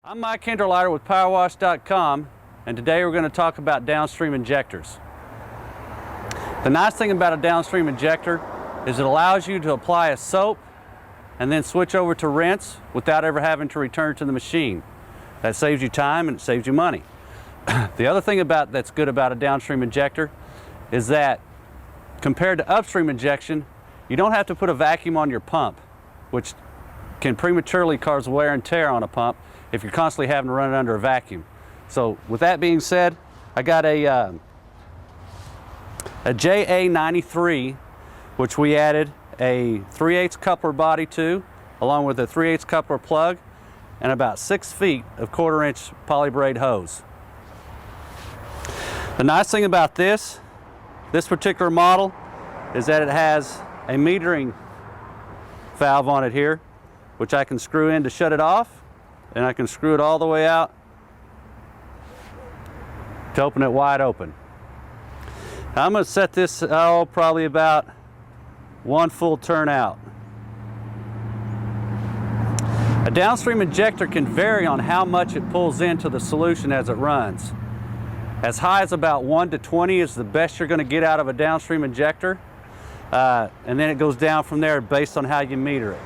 I'm Micheal Hinderliter with Powerwash.com, and today we're going to talk about downstream injectors. The nice thing about a downstream injector is it allows you to apply a soap and then switch over to rinse without ever having to return to the machine. That saves you time and it saves you money. The other thing that's good about a downstream injector is that compared to upstream injection, you don't have to put a vacuum on your pump, which can prematurely cause wear and tear on a pump if you're constantly having to run it under a vacuum. So with that being said, I got a JA93, which we added a 3/8 coupler body to, along with a 3/8 coupler plug, and about 6 feet of 1/4 inch poly braid hose. The nice thing about this particular model is that it has a metering valve on it here, which I can screw in to shut it off, and I can screw it all the way out to open it wide open. Now I'm going to set this probably about 1 full turn out. A downstream injector can vary on how much it pulls into the solution as it runs. As high as about 1 to 20 is the best you're going to get out of a downstream injector, and then it goes down from there based on how you meter it.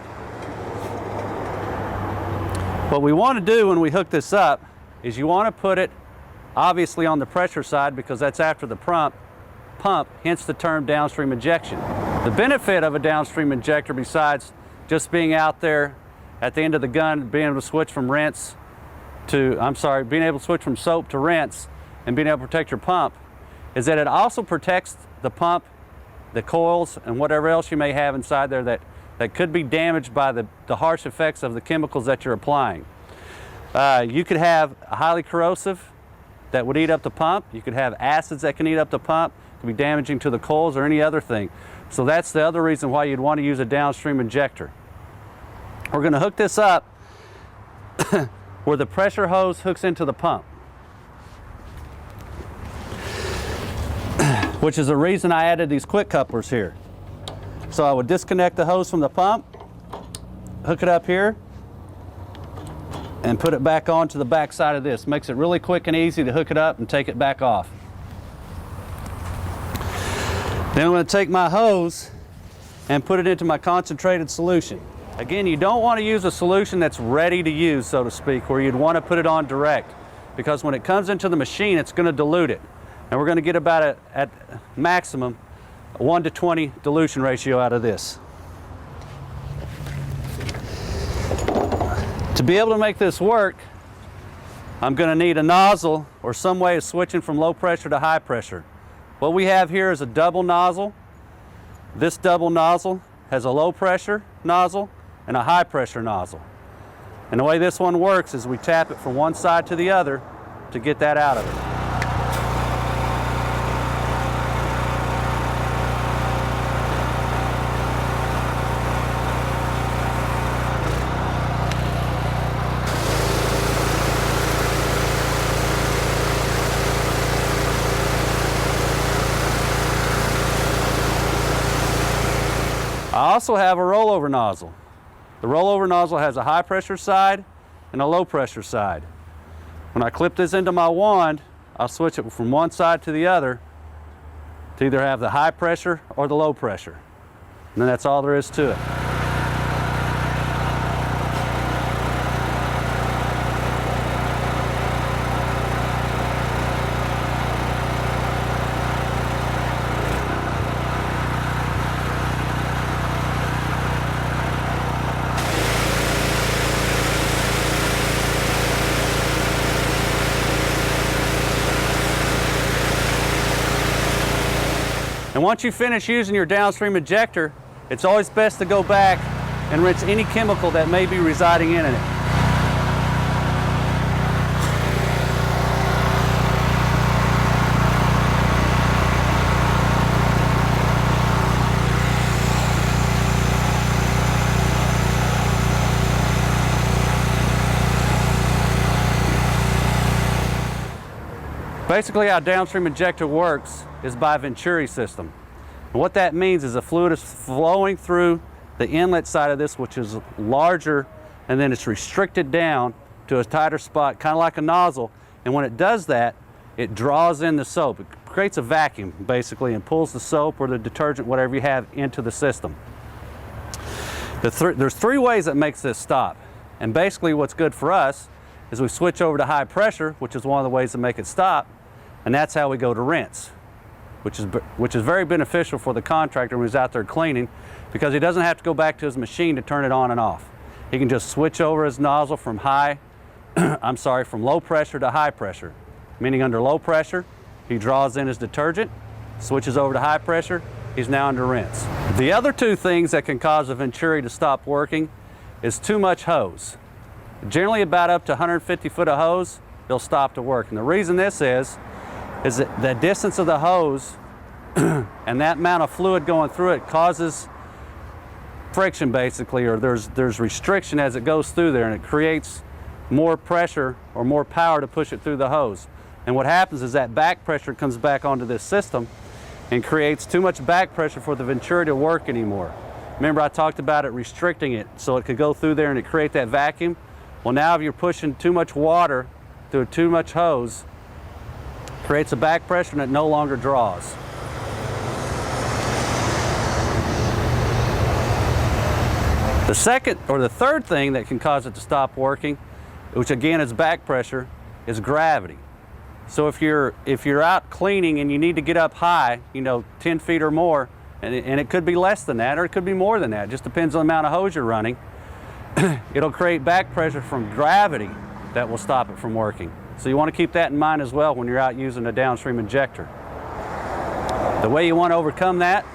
What we want to do when we hook this up is you want to put it obviously on the pressure side, because that's after the pump, hence the term downstream injection. The benefit of a downstream injector, besides just being out there at the end of the gun, being able to switch from being able to switch from soap to rinse and being able to protect your pump, is that it also protects the pump, the coils, and whatever else you may have inside there that could be damaged by the harsh effects of the chemicals that you're applying. You could have a highly corrosive that would eat up the pump. You could have acids that can eat up the pump. It could be damaging to the coils or any other thing. So that's the other reason why you'd want to use a downstream injector. We're going to hook this up where the pressure hose hooks into the pump, which is the reason I added these quick couplers here. So I would disconnect the hose from the pump, hook it up here, and put it back onto the back side of this. Makes it really quick and easy to hook it up and take it back off. Then I'm going to take my hose and put it into my concentrated solution. Again, you don't want to use a solution that's ready to use, so to speak, where you'd want to put it on direct, because when it comes into the machine, it's going to dilute it. And we're going to get about at maximum 1 to 20 dilution ratio out of this. To be able to make this work, I'm going to need a nozzle or some way of switching from low pressure to high pressure. What we have here is a double nozzle. This double nozzle has a low pressure nozzle and a high pressure nozzle. And the way this one works is we tap it from one side to the other to get that out of it. I also have a rollover nozzle. The rollover nozzle has a high pressure side and a low pressure side. When I clip this into my wand, I'll switch it from one side to the other to either have the high pressure or the low pressure. And then that's all there is to it. And once you finish using your downstream injector, it's always best to go back and rinse any chemical that may be residing in it. Basically, how downstream injector works is by a Venturi system. And what that means is the fluid is flowing through the inlet side of this, which is larger, and then it's restricted down to a tighter spot, kind of like a nozzle, and when it does that, it draws in the soap. It creates a vacuum, basically, and pulls the soap or the detergent, whatever you have, into the system. There's three ways that makes this stop, and basically what's good for us is we switch over to high pressure, which is one of the ways to make it stop, and that's how we go to rinse, which is very beneficial for the contractor when he's out there cleaning, because he doesn't have to go back to his machine to turn it on and off. He can just switch over his nozzle from from low pressure to high pressure, meaning under low pressure, he draws in his detergent, switches over to high pressure, he's now under rinse. The other two things that can cause a Venturi to stop working is too much hose. Generally about up to 150 foot of hose, they'll stop to work. And the reason this is that the distance of the hose and that amount of fluid going through it causes friction, basically, or there's restriction as it goes through there, and it creates more pressure or more power to push it through the hose. And what happens is that back pressure comes back onto this system and creates too much back pressure for the Venturi to work anymore. Remember, I talked about it restricting it so it could go through there and it create that vacuum. Well, now if you're pushing too much water through too much hose, it creates a back pressure and it no longer draws. The second or the third thing that can cause it to stop working, which again is back pressure, is gravity. So if you're out cleaning and you need to get up high, 10 feet or more, and it could be less than that or it could be more than that, it just depends on the amount of hose you're running, it'll create back pressure from gravity that will stop it from working. So you want to keep that in mind as well when you're out using a downstream injector. The way you want to overcome that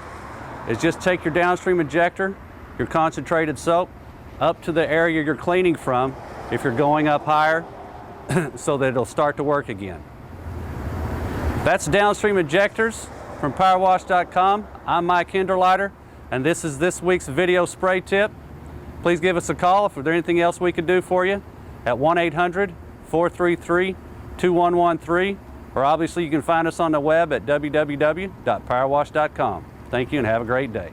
is just take your downstream injector, your concentrated soap, up to the area you're cleaning from if you're going up higher so that it'll start to work again. That's downstream injectors from Powerwash.com. I'm Micheal Hinderliter, and this is this week's video spray tip. Please give us a call if there's anything else we could do for you at 1-800-433-2113, or obviously you can find us on the web at www.powerwash.com. Thank you and have a great day.